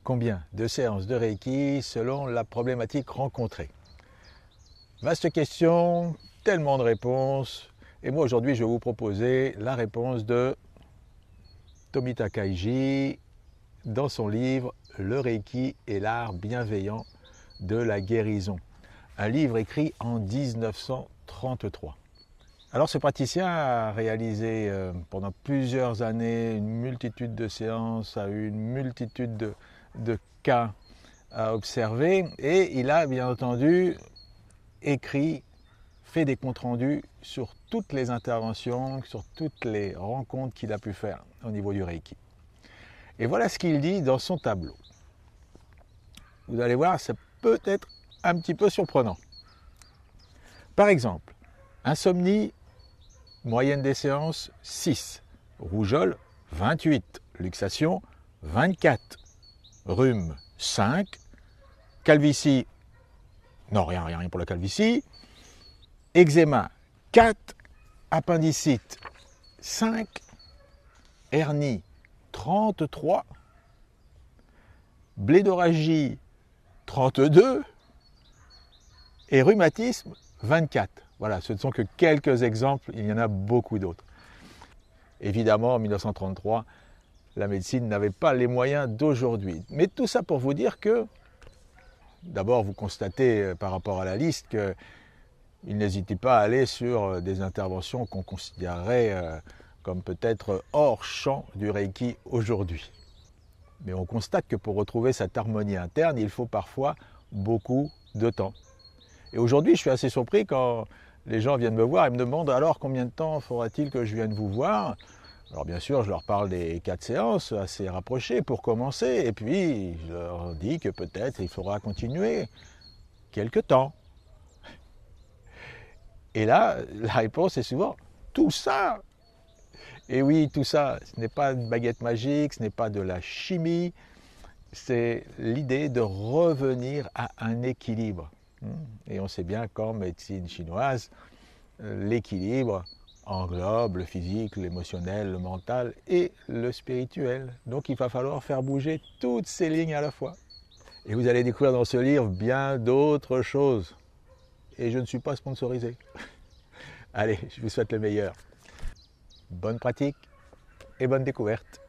Combien de séances de Reiki selon la problématique rencontrée? Vaste question, tellement de réponses. Et moi aujourd'hui je vais vous proposer la réponse de Tomita Kaiji dans son livre Le Reiki et l'art bienveillant de la guérison. Un livre écrit en 1933. Alors ce praticien a réalisé pendant plusieurs années une multitude de séances, a eu une multitude de cas à observer et il a bien entendu écrit, fait des comptes rendus sur toutes les interventions, sur toutes les rencontres qu'il a pu faire au niveau du Reiki. Et voilà ce qu'il dit dans son tableau. Vous allez voir, c'est peut-être un petit peu surprenant. Par exemple, insomnie, moyenne des séances 6, rougeole 28, luxation 24, rhume 5, calvitie, non rien pour la calvitie, eczéma 4, appendicite 5, hernie 33, blédorragie 32 et rhumatisme 24. Voilà, ce ne sont que quelques exemples, il y en a beaucoup d'autres. Évidemment, en 1933, la médecine n'avait pas les moyens d'aujourd'hui. Mais tout ça pour vous dire que, d'abord, vous constatez par rapport à la liste qu'il n'hésitait pas à aller sur des interventions qu'on considérerait comme peut-être hors champ du Reiki aujourd'hui. Mais on constate que pour retrouver cette harmonie interne, il faut parfois beaucoup de temps. Et aujourd'hui, je suis assez surpris quand les gens viennent me voir et me demandent alors combien de temps faudra-t-il que je vienne vous voir. Alors bien sûr, je leur parle des 4 séances assez rapprochées pour commencer, et puis je leur dis que peut-être il faudra continuer quelque temps. Et là, la réponse est souvent tout ça. Et oui, tout ça, ce n'est pas une baguette magique, ce n'est pas de la chimie, c'est l'idée de revenir à un équilibre. Et on sait bien qu'en médecine chinoise, l'équilibre englobe le physique, l'émotionnel, le mental et le spirituel. Donc il va falloir faire bouger toutes ces lignes à la fois. Et vous allez découvrir dans ce livre bien d'autres choses. Et je ne suis pas sponsorisé. Allez, je vous souhaite le meilleur. Bonne pratique et bonne découverte.